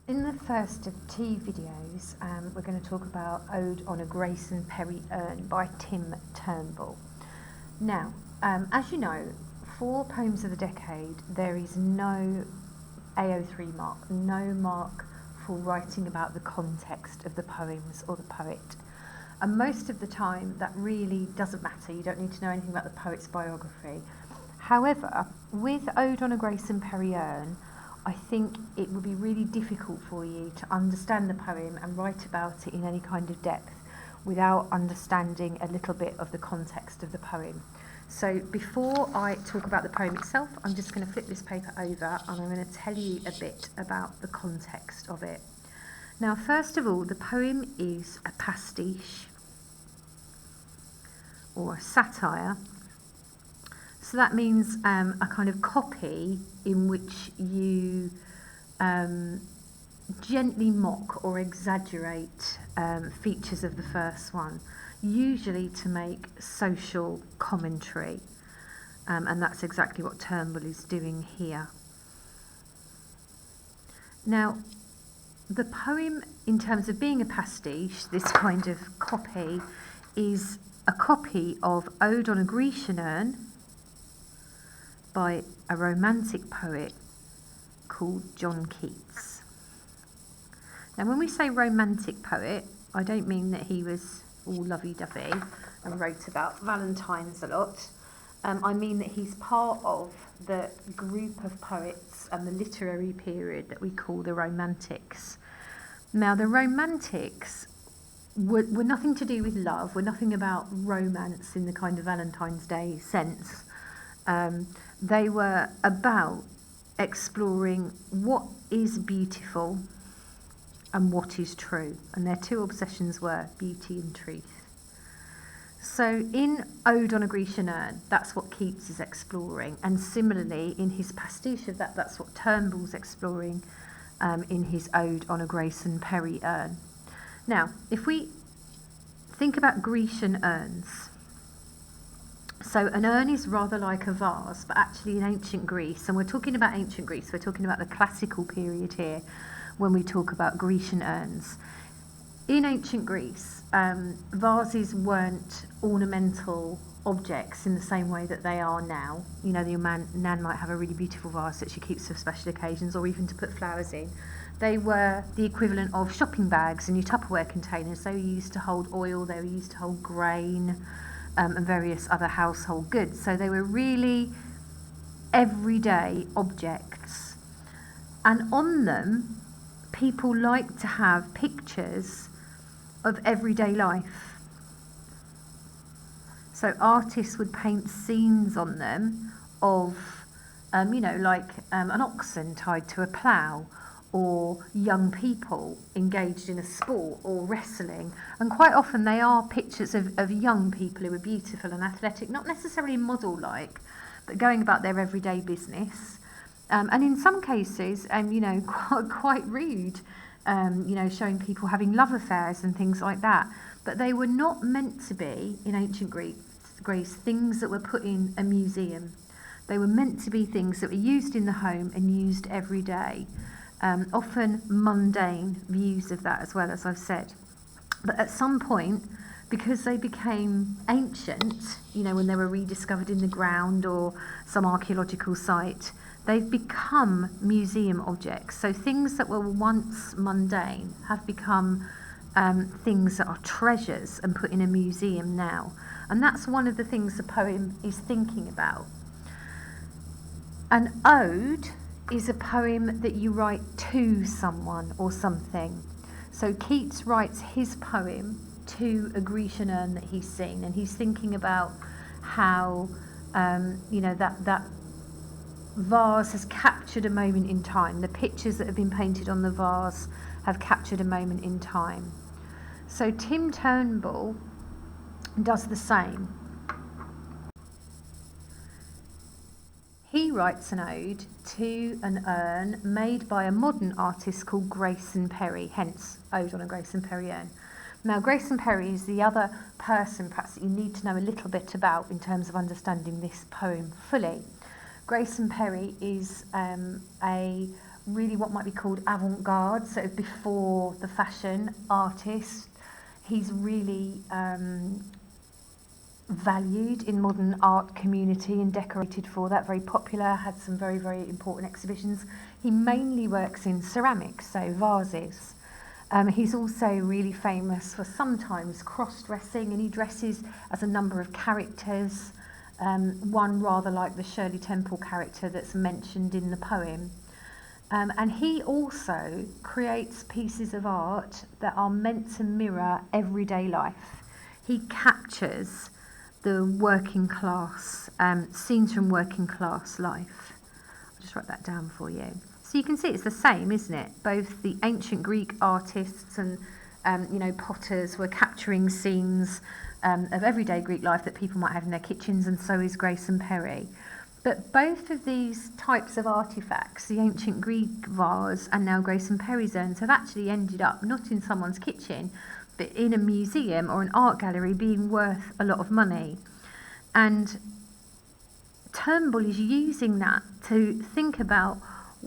In the first of two videos, we're going to talk about Ode on a Grayson Perry Urn by Tim Turnbull. Now, as you know, for Poems of the Decade, there is no AO3 mark, no mark for writing about the context of the poems or the poet. And most of the time, that really doesn't matter. You don't need to know anything about the poet's biography. However, with Ode on a Grayson Perry Urn, I think it would be really difficult for you to understand the poem and write about it in any kind of depth without understanding a little bit of the context of the poem. So before I talk about the poem itself, I'm just going to flip this paper over and I'm going to tell you a bit about the context of it. Now, first of all, the poem is a pastiche or a satire. So that means a kind of copy in which you gently mock or exaggerate features of the first one, usually to make social commentary. And that's exactly what Turnbull is doing here. Now, the poem, in terms of being a pastiche, this kind of copy, is a copy of Ode on a Grecian Urn by a romantic poet called John Keats. Now, when we say romantic poet, I don't mean that he was all lovey-dovey and wrote about Valentines a lot. I mean that he's part of the group of poets and the literary period that we call the Romantics. Now, the Romantics were nothing to do with love, were nothing about romance in the kind of Valentine's Day sense. They were about exploring what is beautiful and what is true. And their two obsessions were beauty and truth. So in Ode on a Grecian Urn, that's what Keats is exploring. And similarly, in his pastiche of that, that's what Turnbull's exploring in his Ode on a Grayson Perry Urn. Now, if we think about Grecian urns, so an urn is rather like a vase, but actually in ancient Greece, and we're talking about ancient Greece, we're talking about the classical period here when we talk about Grecian urns. In ancient Greece, vases weren't ornamental objects in the same way that they are now. You know, your nan might have a really beautiful vase that she keeps for special occasions or even to put flowers in. They were the equivalent of shopping bags and your Tupperware containers. They were used to hold oil, they were used to hold grain, and various other household goods. So they were really everyday objects. And on them, people liked to have pictures of everyday life. So artists would paint scenes on them of, like an oxen tied to a plough, or young people engaged in a sport or wrestling. And quite often they are pictures of young people who are beautiful and athletic, not necessarily model-like, but going about their everyday business. And in some cases, quite rude, showing people having love affairs and things like that. But they were not meant to be, in ancient Greece, things that were put in a museum. They were meant to be things that were used in the home and used every day. Often mundane views of that as well, as I've said. But at some point, because they became ancient, when they were rediscovered in the ground or some archaeological site, they've become museum objects. So things that were once mundane have become things that are treasures and put in a museum now. And that's one of the things the poem is thinking about. An ode is a poem that you write to someone or something. So Keats writes his poem to a Grecian urn that he's seen, and he's thinking about how that vase has captured a moment in time. The pictures that have been painted on the vase have captured a moment in time. So Tim Turnbull does the same. He writes an ode to an urn made by a modern artist called Grayson Perry, hence Ode on a Grayson Perry Urn. Now, Grayson Perry is the other person perhaps that you need to know a little bit about in terms of understanding this poem fully. Grayson Perry is a really what might be called avant-garde, sort of before the fashion artist. He's really valued in modern art community and decorated for that, very popular, had some very, very important exhibitions. He mainly works in ceramics, so vases. He's also really famous for sometimes cross-dressing, and he dresses as a number of characters, one rather like the Shirley Temple character that's mentioned in the poem. And he also creates pieces of art that are meant to mirror everyday life. He captures the working class, scenes from working class life. I'll just write that down for you. So you can see it's the same, isn't it? Both the ancient Greek artists and potters were capturing scenes of everyday Greek life that people might have in their kitchens, and so is Grayson Perry. But both of these types of artefacts, the ancient Greek vase and now Grayson Perry's urns, have actually ended up not in someone's kitchen, but in a museum or an art gallery, being worth a lot of money. And Turnbull is using that to think about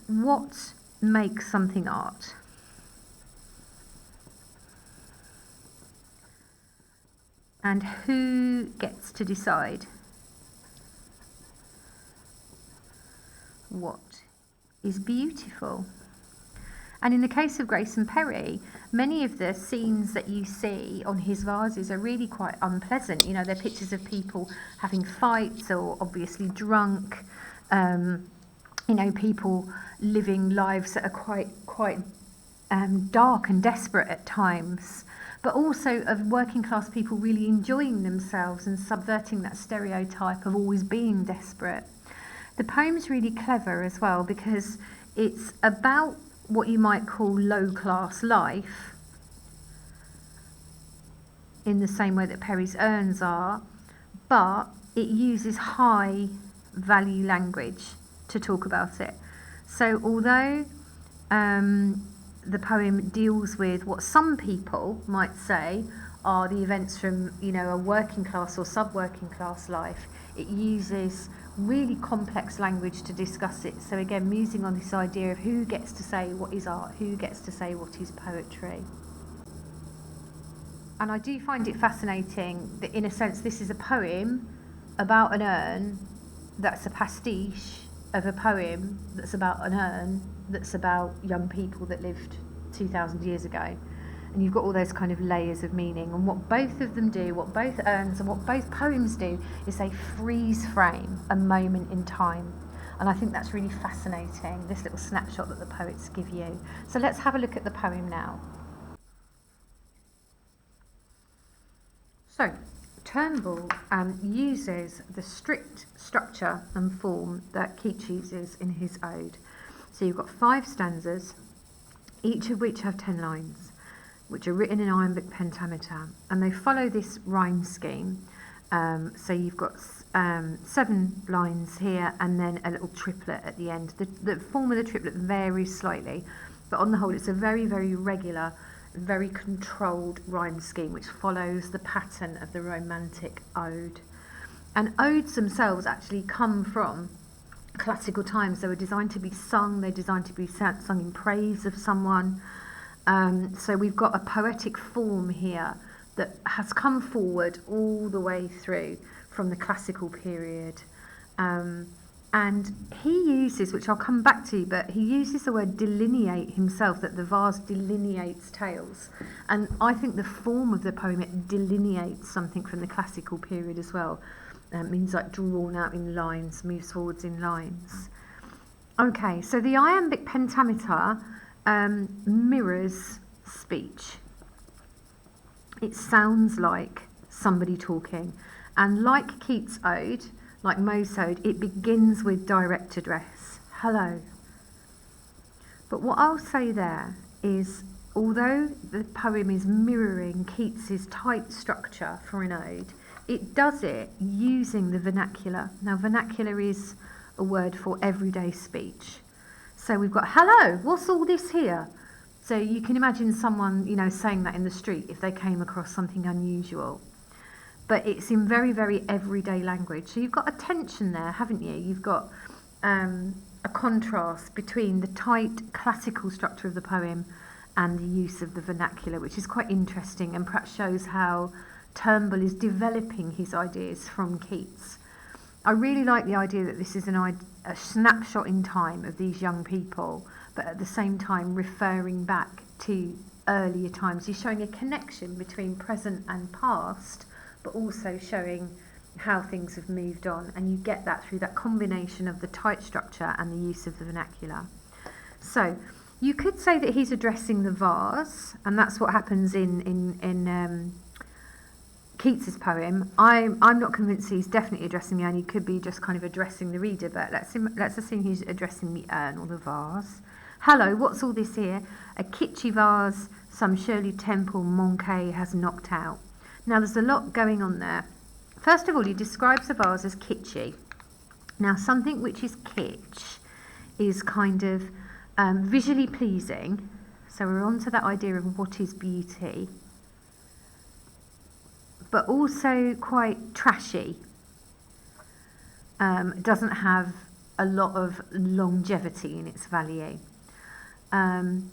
what makes something art. And who gets to decide what is beautiful. And in the case of Grayson Perry, many of the scenes that you see on his vases are really quite unpleasant. You know, they're pictures of people having fights or obviously drunk, people living lives that are quite dark and desperate at times, but also of working class people really enjoying themselves and subverting that stereotype of always being desperate. The poem's really clever as well because it's about what you might call low-class life, in the same way that Perry's urns are, but it uses high-value language to talk about it. So although the poem deals with what some people might say are the events from, a working class or sub-working class life, it uses really complex language to discuss it. So again, musing on this idea of who gets to say what is art, who gets to say what is poetry. And I do find it fascinating that in a sense this is a poem about an urn that's a pastiche of a poem that's about an urn that's about young people that lived 2,000 years ago. And you've got all those kind of layers of meaning, and what both of them do, what both urns and what both poems do, is they freeze frame a moment in time. And I think that's really fascinating, this little snapshot that the poets give you. So let's have a look at the poem now. So Turnbull uses the strict structure and form that Keats uses in his ode. So you've got 5 stanzas, each of which have 10 lines, which are written in Iambic Pentameter, and they follow this rhyme scheme. So you've got 7 lines here and then a little triplet at the end. The form of the triplet varies slightly, but on the whole it's a very, very regular, very controlled rhyme scheme which follows the pattern of the Romantic ode. And odes themselves actually come from classical times. They were designed to be sung, they're designed to be sung in praise of someone. So we've got a poetic form here that has come forward all the way through from the classical period. And he uses, which I'll come back to, but he uses the word delineate himself, that the vase delineates tales. And I think the form of the poem, it delineates something from the classical period as well. It means like drawn out in lines, moves forwards in lines. Okay, so the Iambic Pentameter mirrors speech. It sounds like somebody talking, and like Keats' ode, like Moe's ode, it begins with direct address, hello. But what I'll say there is, although the poem is mirroring Keats's type structure for an ode, it does it using the vernacular. Now, vernacular is a word for everyday speech. So we've got, hello, what's all this here? So you can imagine someone, saying that in the street if they came across something unusual. But it's in very, very everyday language. So you've got a tension there, haven't you? You've got a contrast between the tight classical structure of the poem and the use of the vernacular, which is quite interesting and perhaps shows how Turnbull is developing his ideas from Keats. I really like the idea that this is a snapshot in time of these young people, but at the same time referring back to earlier times. He's showing a connection between present and past, but also showing how things have moved on, and you get that through that combination of the tight structure and the use of the vernacular. So you could say that he's addressing the vase, and that's what happens in Keats's poem. I'm not convinced he's definitely addressing the urn. He could be just kind of addressing the reader, but let's assume he's addressing the urn or the vase. Hello, what's all this here? A kitschy vase some Shirley Temple Monkey has knocked out. Now there's a lot going on there. First of all, he describes the vase as kitschy. Now something which is kitsch is kind of visually pleasing. So we're on to that idea of what is beauty, but also quite trashy. It doesn't have a lot of longevity in its value. And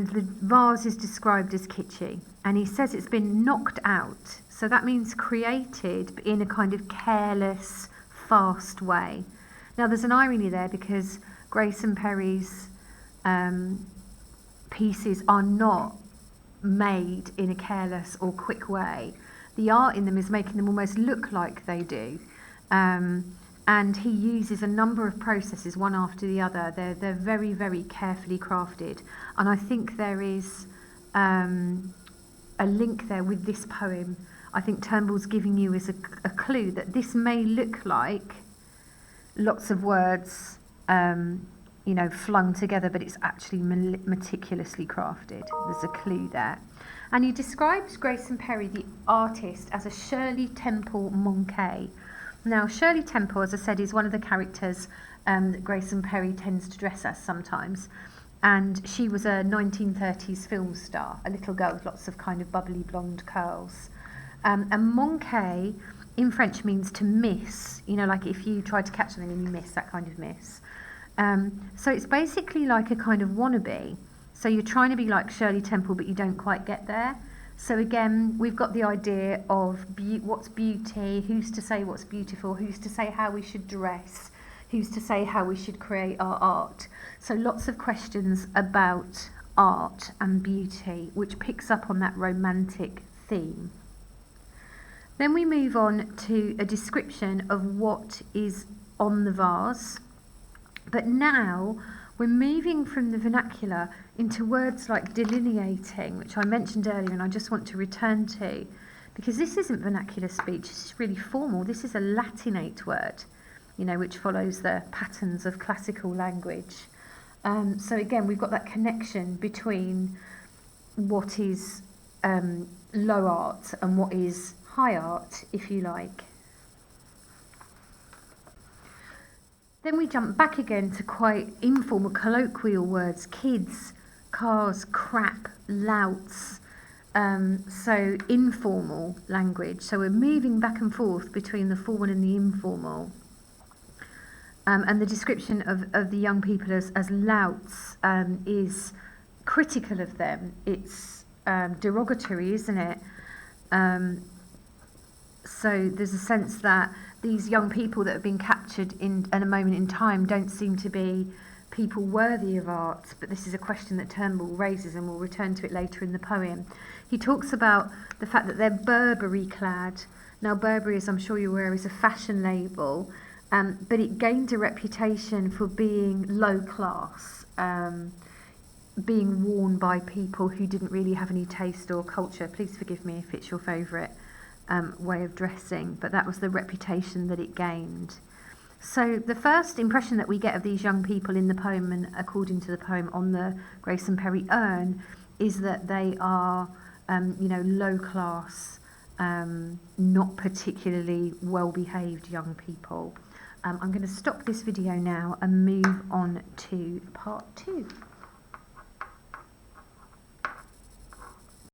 the vase is described as kitschy, and he says it's been knocked out. So that means created in a kind of careless, fast way. Now there's an irony there, because Grayson Perry's pieces are not made in a careless or quick way. The art in them is making them almost look like they do. And he uses a number of processes, one after the other. They're very, very carefully crafted. And I think there is a link there with this poem. I think Turnbull's giving you as a clue that this may look like lots of words, flung together, but it's actually meticulously crafted. There's a clue there. And he describes Grayson Perry, the artist, as a Shirley Temple Monkey. Now, Shirley Temple, as I said, is one of the characters that Grayson Perry tends to dress as sometimes. And she was a 1930s film star, a little girl with lots of kind of bubbly blonde curls. And manquer in French means to miss, like if you try to catch something and you miss, that kind of miss. So it's basically like a kind of wannabe. So you're trying to be like Shirley Temple, but you don't quite get there. So again, we've got the idea of what's beauty, who's to say what's beautiful, who's to say how we should dress, who's to say how we should create our art. So lots of questions about art and beauty, which picks up on that romantic theme. Then we move on to a description of what is on the vase. But now we're moving from the vernacular into words like delineating, which I mentioned earlier and I just want to return to, because this isn't vernacular speech, this is really formal. This is a Latinate word, which follows the patterns of classical language. So again, we've got that connection between what is low art and what is high art, if you like. Then we jump back again to quite informal, colloquial words: kids, cars, crap, louts. So informal language. So we're moving back and forth between the formal and the informal. And the description of the young people as louts is critical of them. It's derogatory, isn't it? So there's a sense that these young people that have been captured in a moment in time don't seem to be people worthy of art, but this is a question that Turnbull raises, and we'll return to it later in the poem. He talks about the fact that they're Burberry clad. Now Burberry, as I'm sure you're aware, is a fashion label, but it gained a reputation for being low class, being worn by people who didn't really have any taste or culture. Please forgive me if it's your favourite way of dressing, but that was the reputation that it gained. So the first impression that we get of these young people in the poem, and according to the poem on the Grayson Perry urn, is that they are, low class, not particularly well-behaved young people. I'm going to stop this video now and move on to part 2.